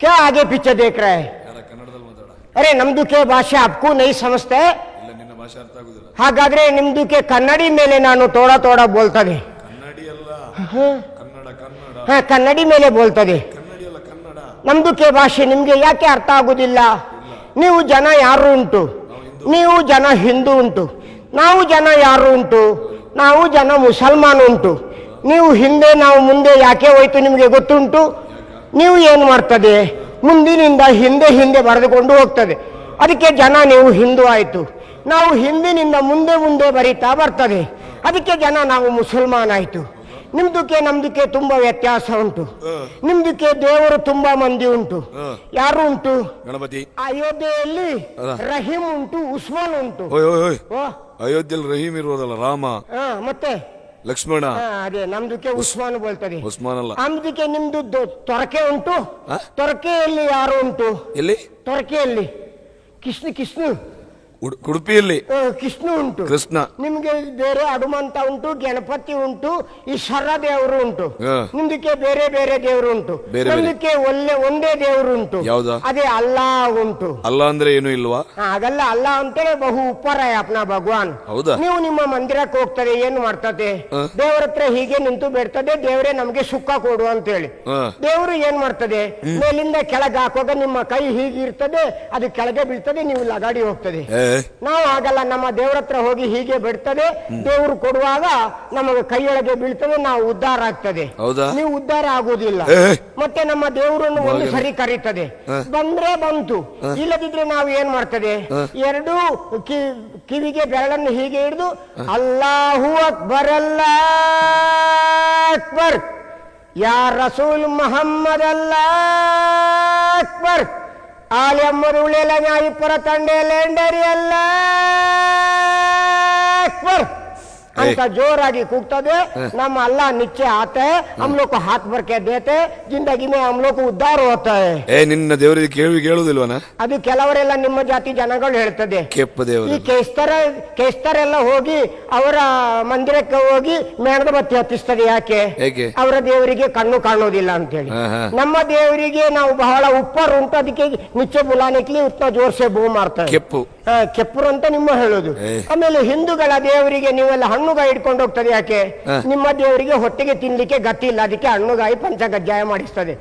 क्या आगे पीछे देख रहा है? अरे ನಮ್ದುಕ್ಕೆ ಭಾಷೆ आपको नहीं समझते? ಹಾಗಾದ್ರೆ ನಿಮ್ದುಕ್ಕೆ ಕನ್ನಡಿ ಮೇಲೆ ನಾನು ತೋಡ ತೋಡ ಬೋಲ್ತದೆ. ಕನ್ನಡಿ ಮೇಲೆ ಬೋಲ್ತದೆ. ನಮ್ದುಕ್ಕೆ ಭಾಷೆ ನಿಮ್ಗೆ ಯಾಕೆ ಅರ್ಥ ಆಗುದಿಲ್ಲ? ನೀವು ಜನ ಯಾರು ಉಂಟು? ನೀವು ಜನ ಹಿಂದೂ ಉಂಟು, ನಾವು ಜನ ಯಾರು ಉಂಟು? ನಾವು ಜನ ಮುಸಲ್ಮಾನ್ ಉಂಟು. ನೀವು ಹಿಂದೆ ನಾವು ಮುಂದೆ ಯಾಕೆ ಹೋಯ್ತು ನಿಮಗೆ ಗೊತ್ತುಂಟು? ನೀವು ಏನು ಮಾಡ್ತದೆ, ಮುಂದಿನಿಂದ ಹಿಂದೆ ಹಿಂದೆ ಬರೆದುಕೊಂಡು ಹೋಗ್ತದೆ. ಅದಕ್ಕೆ ಜನ ನೀವು ಹಿಂದೂ ಆಯಿತು. ನಾವು ಹಿಂದಿನಿಂದ ಮುಂದೆ ಮುಂದೆ ಬರೀತಾ ಬರ್ತದೆ, ಅದಕ್ಕೆ ಜನ ನಾವು ಮುಸಲ್ಮಾನ್ ಆಯಿತು. ನಿಮ್ದಕ್ಕೆ ನಮ್ದಕ್ಕೆ ತುಂಬಾ ವ್ಯತ್ಯಾಸ ಉಂಟು. ನಿಮ್ದಕ್ಕೆ ದೇವರು ತುಂಬಾ ಮಂದಿ ಉಂಟು. ಯಾರು ಉಂಟು? ಗಣಪತಿ. ಅಯೋಧ್ಯೆಯಲ್ಲಿ ರಹೀಂ ಉಂಟು, ಉಸ್ಮಾನ್ ಉಂಟು. ಅಯೋಧ್ಯೆಯಲ್ಲಿ ರಹೀಂ ಇರುವುದಲ್ಲ, ರಾಮ. ಮತ್ತೆ ಲಕ್ಷ್ಮಣ. ಅದೇ ನಮ್ದಕ್ಕೆ ಉಸ್ಮಾನ್ ಬೋಲ್ತದೆ. ಉಸ್ಮಾನ್ ಅಲ್ಲ. ನಮ್ದಕ್ಕೆ ನಿಮ್ದು ತೊರಕೆ ಉಂಟು. ತೊರಕೆಯಲ್ಲಿ ಯಾರು ಉಂಟು? ಎಲ್ಲಿ? ತೊರಕೆಯಲ್ಲಿ ಕೃಷ್ಣ ಉಡುಪಿಯಲ್ಲಿ ಕೃಷ್ಣ ಉಂಟು. ಕೃಷ್ಣ. ನಿಮ್ಗೆ ಬೇರೆ ಹನುಮಂತ ಉಂಟು, ಗಣಪತಿ ಉಂಟು, ಈಶ್ವರ ದೇವರು ಉಂಟು. ನಿಮ್ದಕ್ಕೆ ಬೇರೆ ಬೇರೆ ದೇವರು ಉಂಟು. ನಮ್ದಕ್ಕೆ ಒಂದೇ ದೇವರು ಉಂಟು. ಅದೇ ಅಲ್ಲಾ ಉಂಟು. ಅಲ್ಲಾ ಅಂದ್ರೆ ಏನು ಇಲ್ವಾ? ಹಾಗಲ್ಲ, ಅಲ್ಲಾ ಅಂತೇಳಿ ಬಹು ಉಪ್ಪರ ಅಪ್ನ ಭಗವಾನ್. ನೀವು ನಿಮ್ಮ ಮಂದಿರಕ್ಕೆ ಹೋಗ್ತದೆ, ಏನು ಮಾಡ್ತದೆ? ದೇವರ ಹತ್ರ ಹೀಗೆ ನಿಂತು ಬೇಡ್ತದೆ, ದೇವರೇ ನಮ್ಗೆ ಸುಖ ಕೊಡು ಅಂತ ಹೇಳಿ. ದೇವರು ಏನ್ ಮಾಡ್ತದೆ? ಮೇಲಿಂದ ಕೆಳಗೆ ಹಾಕುವಾಗ ನಿಮ್ಮ ಕೈ ಹೀಗಿರ್ತದೆ, ಅದು ಕೆಳಗೆ ಬೀಳ್ತದೆ, ನೀವು ಲಗಾಡಿ ಹೋಗ್ತದೆ. ನಾವು ಹಾಗಲ್ಲ, ನಮ್ಮ ದೇವರ ಹತ್ರ ಹೋಗಿ ಹೀಗೆ ಬಿಡ್ತದೆ, ದೇವರು ಕೊಡುವಾಗ ನಮಗೆ ಕೈಯೊಳಗೆ ಬೀಳ್ತದೆ, ನಾವು ಉದ್ಧಾರ ಆಗ್ತದೆ. ನೀವು ಉದ್ಧಾರ ಆಗುವುದಿಲ್ಲ. ಮತ್ತೆ ನಮ್ಮ ದೇವರನ್ನು ಒಂದು ಸರಿ ಕರೀತದೆ, ಬಂದ್ರೆ ಬಂತು, ಇಲ್ಲದಿದ್ರೆ ನಾವು ಏನ್ ಮಾಡ್ತದೆ? ಎರಡು ಕಿವಿಗೆ ಬೆರಳನ್ನು ಹೀಗೆ ಹಿಡಿದು ಅಲ್ಲಾಹು ಅಕ್ಬರ್ ಅಲ್ಲಾಹ್ ಅಕ್ಬರ್ ಯಾ ರಸೂಲ್ ಮೊಹಮ್ಮದ್ ಅಲ್ಲಾಹ್ ಅಕ್ಬರ್ ಆಲಿ ಅಮ್ಮರು ಉಳಿಯಲ್ಲ ನ್ಯಾಯಿ ಪರ ತಂಡೆ ಲೆಂಡರಿ ಅಲ್ಲ ಅಕ್ಬರ್ ಅಂತ ಜೋರಾಗಿ ಕೂಗ್ತದೆ. ನಮ್ಮ अल्लाह नीचे आते हैं, हम लोग को हाथ भर के देते, जिंदगी में हम लोग को उद्धार होता है. ನಿನ್ನ ದೇವರಿಗೆ ಕೇಳುವುದಿಲ್ವನ? ಅದು ಕೆಲವರೆಲ್ಲ ನಿಮ್ಮ ಜಾತಿ ಜನಗಳು ಹೇಳ್ತದೆ. ಈ ಕೇಸ್ತರೆಲ್ಲ ಹೋಗಿ ಅವರ ಮಂದಿರಕ್ಕೆ ಹೋಗಿ ಮೇಣದ ಬತ್ತಿ ಹತ್ತಿಸ್ತದೆ. ಯಾಕೆ? ಅವರ ದೇವರಿಗೆ ಕಣ್ಣು ಕಾಣೋದಿಲ್ಲ ಅಂತ ಹೇಳಿ. ನಮ್ಮ ದೇವರಿಗೆ ನಾವು ಬಹಳ ಉಪ್ಪರ್ ಉಂಟು, ಅದಕ್ಕೆ ನಿಚ್ಚೆ ಬುಲಾನಿಕ್ಲಿ ಉತ್ತರ ಜೋರ್ಸೆ ಬೂ ಮಾಡ್ತಾರೆ. ಕೆಪ್ಪರು ಅಂತ ನಿಮ್ಮ ಹೇಳೋದು. ಆಮೇಲೆ ಹಿಂದೂಗಳ ದೇವರಿಗೆ ನೀವೆಲ್ಲ ಹಣ್ಣುಗಾಯಿ ಇಟ್ಕೊಂಡು ಹೋಗ್ತದೆ. ಯಾಕೆ? ನಿಮ್ಮ ದೇವರಿಗೆ ಹೊಟ್ಟೆಗೆ ತಿನ್ಲಿಕ್ಕೆ ಗತಿ ಇಲ್ಲ, ಅದಕ್ಕೆ ಹಣ್ಣುಗಾಯಿ ಪಂಚಗಜ್ಜಾಯ ಮಾಡಿಸ್ತದೆ.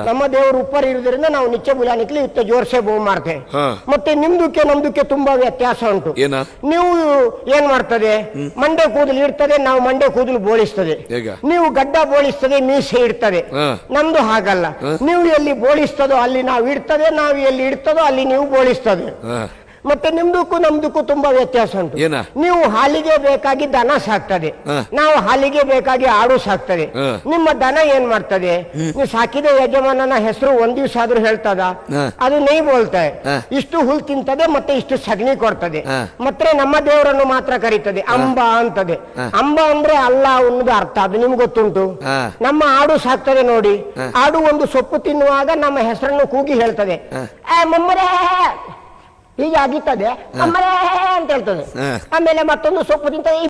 ನಮ್ಮ ದೇವರು ಉಪ್ಪರ್ ಇರುವುದರಿಂದ ನಾವು ನಿಚ್ಚೆ ಬುಲಾನಿಕ್ಲಿ ಉತ್ತರ ಜೋರ್ಸೆ ಬೂ ಮಾಡ್ತೇವೆ. ಮತ್ತೆ ನಿಮ್ದಕ್ಕೆ ನಮ್ದಕ್ಕೆ ತುಂಬಾ ವ್ಯತ್ಯಾಸ ಉಂಟು. ನೀವು ಏನ್ ಮಾಡ್ತದೆ? ಮಂಡೆ ಕೂದಲು ಇಡ್ತದೆ, ನಾವು ಮಂಡೆ ಕೂದಲು ಬೋಳಿಸ್ತದೆ. ನೀವು ಗಡ್ಡ ಬೋಳಿಸ್ತದೆ, ಮೀಸೆ ಇಡ್ತದೆ. ನಮ್ದು ಹಾಗಲ್ಲ. ನೀವು ಎಲ್ಲಿ ಬೋಳಿಸ್ತದೋ ಅಲ್ಲಿ ನಾವು ಇಡ್ತದೆ, ನಾವು ಎಲ್ಲಿ ಇಡ್ತದೋ ಅಲ್ಲಿ ನೀವು ಬೋಳಿಸ್ತದೆ. ಮತ್ತೆ ನಿಮ್ದಕ್ಕೂ ನಮ್ದಕ್ಕೂ ತುಂಬಾ ವ್ಯತ್ಯಾಸ ಉಂಟು. ನೀವು ಹಾಲಿಗೆ ಬೇಕಾಗಿ ದನ ಸಾಕ್ತದೆ, ನಾವು ಹಾಲಿಗೆ ಬೇಕಾಗಿ ಆಡು ಸಾಕ್ತದೆ. ನಿಮ್ಮ ದನ ಏನ್ ಮಾಡ್ತದೆ? ನೀವು ಸಾಕಿದ ಯಜಮಾನನ ಹೆಸರು ಒಂದ್ ದಿವ್ಸ ಆದ್ರೂ ಹೇಳ್ತದ? ಅದು ನೈ ಬೋಲ್ತದೆ. ಇಷ್ಟು ಹುಲ್ ತಿಂತದೆ, ಮತ್ತೆ ಇಷ್ಟು ಸಗಣಿ ಕೊಡ್ತದೆ. ಮತ್ತೆ ನಮ್ಮ ದೇವರನ್ನು ಮಾತ್ರ ಕರೀತದೆ ಅಂಬ ಅಂತದೆ. ಅಂಬ ಅಂದ್ರೆ ಅಲ್ಲ ಅನ್ನೋದು ಅರ್ಥ, ಅದು ನಿಮ್ಗೆ ಗೊತ್ತುಂಟು. ನಮ್ಮ ಆಡು ಸಾಕ್ತದೆ ನೋಡಿ, ಆಡು ಒಂದು ಸೊಪ್ಪು ತಿನ್ನುವಾಗ ನಮ್ಮ ಹೆಸರನ್ನು ಕೂಗಿ ಹೇಳ್ತದೆ, ಮಮ್ಮರೇ ಹೀಗೆ ಆಗಿರ್ತದೆ, ಅಮ್ಮರೇ ಅಂತ ಹೇಳ್ತದೆ. ಆಮೇಲೆ ಮತ್ತೊಂದು ಸೊಪ್ಪು ತಿಂತದೆ,